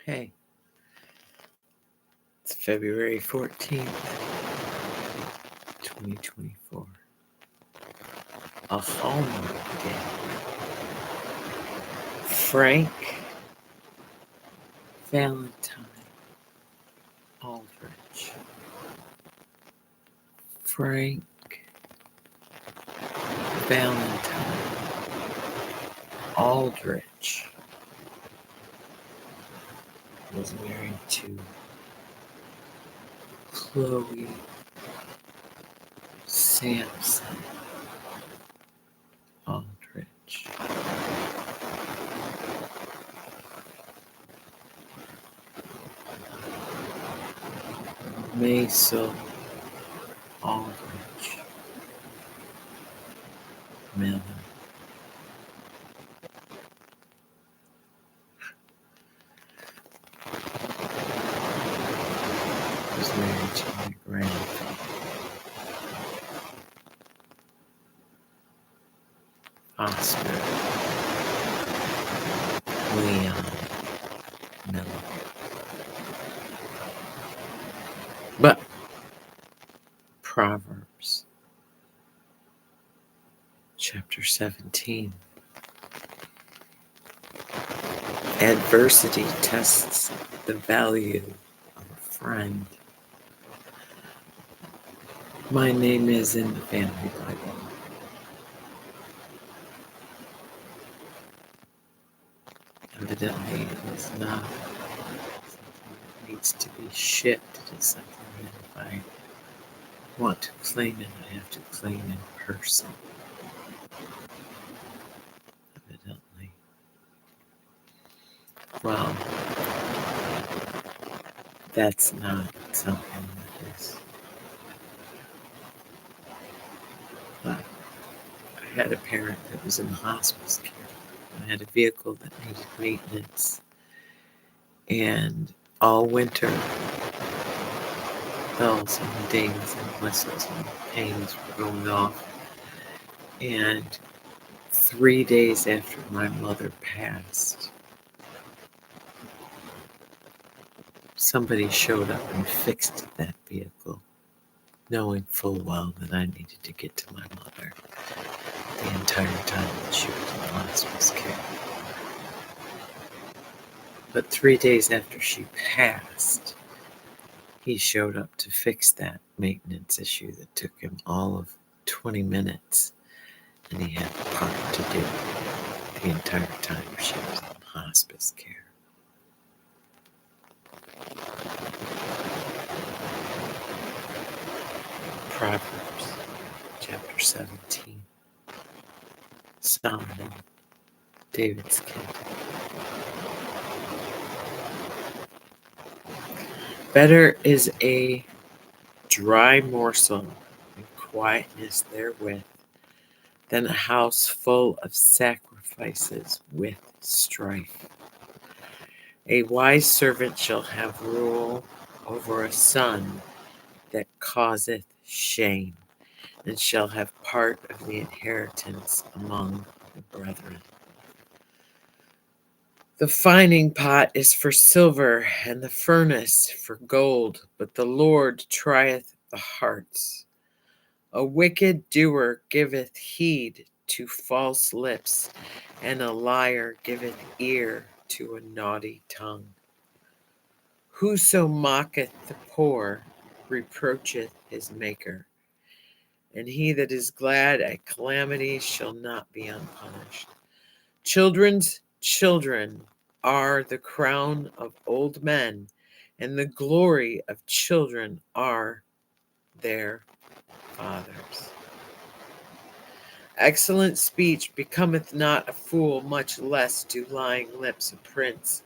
Hey, it's February 14th, 2024. A Hallmark day. Frank Valentine Aldrich. Frank Valentine Aldrich was married to Chloe Sampson Aldrich. Maisel Aldrich Miller. Was married to my grandfather, Oscar Leon Miller. But Proverbs chapter 17. Adversity tests the value of a friend. My name is in the family Bible. Evidently, it is not something that needs to be shipped. It is something that if I want to claim it, I have to claim in person. Evidently. Well, that's not something that is. But I had a parent that was in hospice care. I had a vehicle that needed maintenance. And all winter, bells and dings and whistles and pains were going off. And 3 days after my mother passed, somebody showed up and fixed that vehicle, knowing full well that I needed to get to my mother the entire time that she was in hospice care. But 3 days after she passed, he showed up to fix that maintenance issue that took him all of 20 minutes, and he had the part to do the entire time she was in hospice care. Proverbs chapter 17. Solomon, David's kid. Better is a dry morsel and quietness therewith than a house full of sacrifices with strife. A wise servant shall have rule over a son that causeth shame, and shall have part of the inheritance among the brethren. The fining pot is for silver, and the furnace for gold, but the Lord trieth the hearts. A wicked doer giveth heed to false lips, and a liar giveth ear to a naughty tongue. Whoso mocketh the poor reproacheth his maker, and he that is glad at calamity shall not be unpunished. Children's children are the crown of old men, and the glory of children are their fathers. Excellent speech becometh not a fool, much less do lying lips a prince.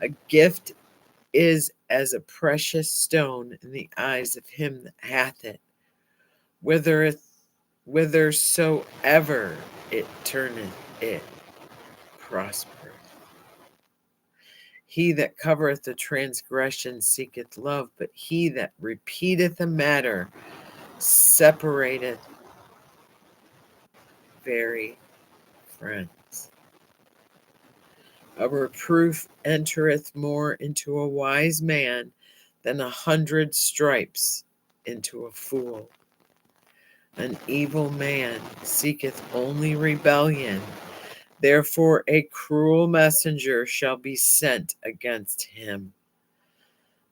A gift is as a precious stone in the eyes of him that hath it, whithersoever it turneth, it prospereth. He that covereth a transgression seeketh love, but he that repeateth a matter separateth very friends. A reproof entereth more into a wise man than 100 stripes into a fool. An evil man seeketh only rebellion, therefore a cruel messenger shall be sent against him.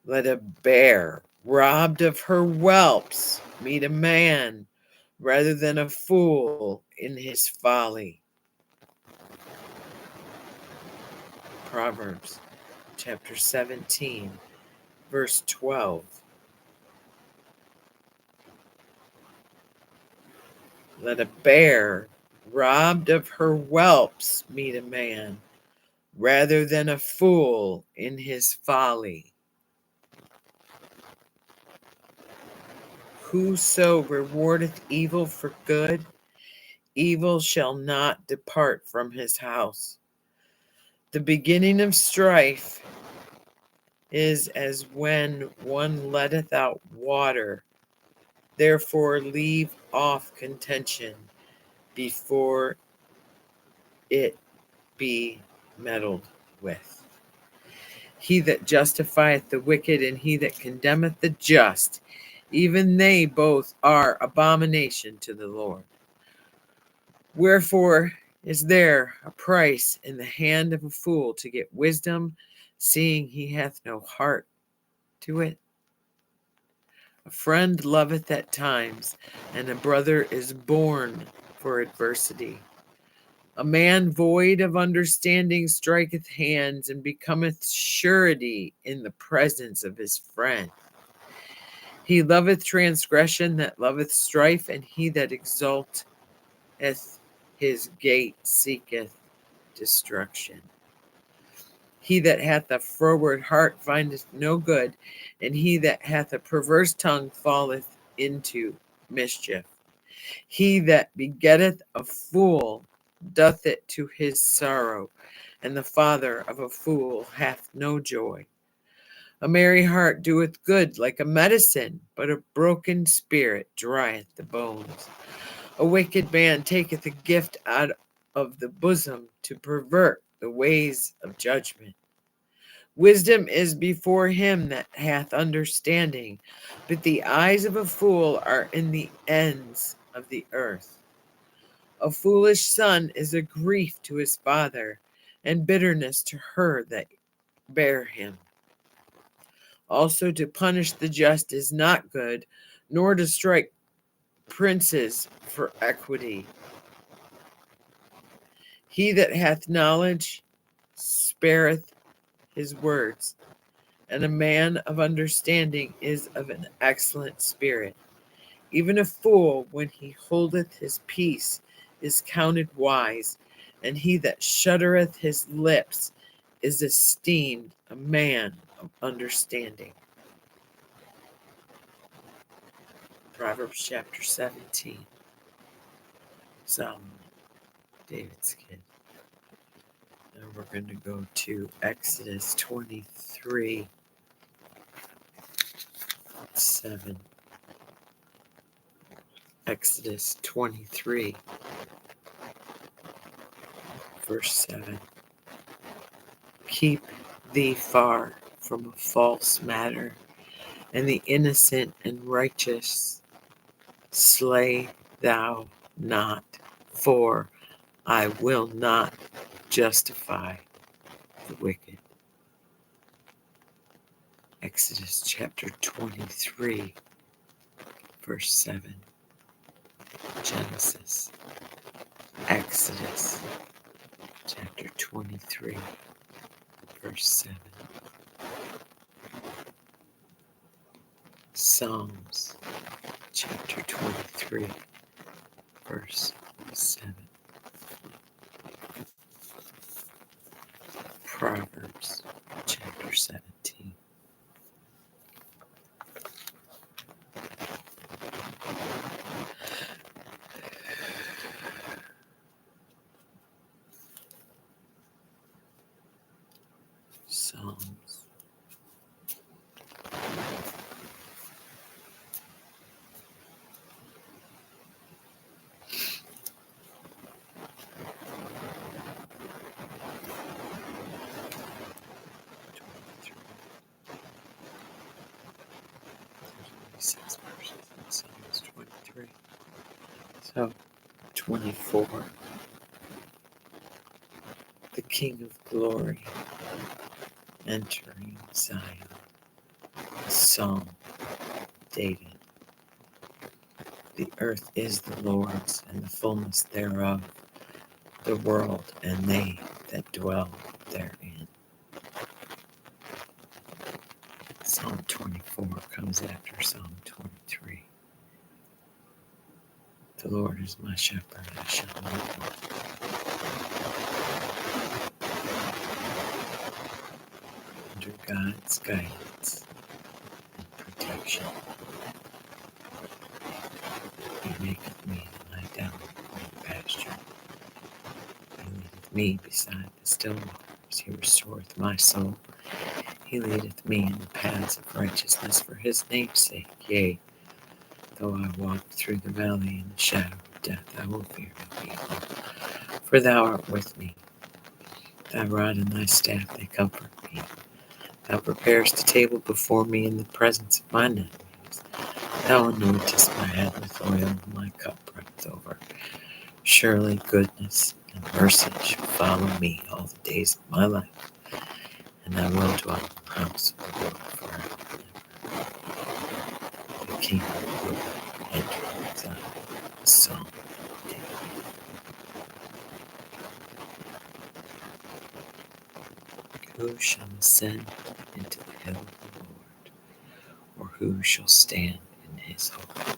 Let a bear robbed of her whelps meet a man, rather than a fool in his folly. Proverbs chapter 17, verse 12. Let a bear robbed of her whelps meet a man, rather than a fool in his folly. Whoso rewardeth evil for good, evil shall not depart from his house. The beginning of strife is as when one letteth out water. Therefore leave off contention before it be meddled with. He that justifieth the wicked and he that condemneth the just, even they both are abomination to the Lord. Wherefore is there a price in the hand of a fool to get wisdom, seeing he hath no heart to it? A friend loveth at times, and a brother is born for adversity. A man void of understanding striketh hands, and becometh surety in the presence of his friend. He loveth transgression that loveth strife, and he that exalteth his gate seeketh destruction. He that hath a froward heart findeth no good, and he that hath a perverse tongue falleth into mischief. He that begetteth a fool doth it to his sorrow, and the father of a fool hath no joy. A merry heart doeth good like a medicine, but a broken spirit drieth the bones. A wicked man taketh a gift out of the bosom to pervert the ways of judgment. Wisdom is before him that hath understanding, but the eyes of a fool are in the ends of the earth. A foolish son is a grief to his father, and bitterness to her that bare him. Also to punish the just is not good, nor to strike princes for equity. He that hath knowledge spareth his words, and a man of understanding is of an excellent spirit. Even a fool, when he holdeth his peace, is counted wise, and he that shuttereth his lips is esteemed a man of understanding. Proverbs chapter 17. Solomon, David's kid. Now we're going to go to Exodus 23, 7. Exodus 23, verse 7. Keep thee far from a false matter, and the innocent and righteous slay thou not, for I will not justify the wicked. Exodus chapter 23, verse 7. Genesis. Exodus chapter 23, verse 7. Psalms chapter 23, verse 7. Proverbs chapter 17. Psalms. 26 verses, and Psalms 23. So, 24. The King of Glory entering Zion. A psalm dated. The earth is the Lord's, and the fullness thereof, the world and they that dwell therein. Psalm 24 comes after Psalm 23. The Lord is my shepherd, I shall not want. Under God's guidance and protection, He maketh me to lie down in green pasture. He leadeth me beside the still waters. He restoreth my soul. He leadeth me in the paths of righteousness for His name's sake. Yea, though I walk through the valley in the shadow of death, I will fear no evil. For Thou art with me. Thy rod and Thy staff, they comfort me. Thou preparest a table before me in the presence of mine enemies. Thou anointest my head with oil, and my cup runneth over. Surely goodness and mercy shall follow me all the days of my life, and I will dwell in the house of the Lord forever and ever. The King of Glory entering Zion. Psalm. Who shall ascend into the hill of the Lord, or who shall stand in His holy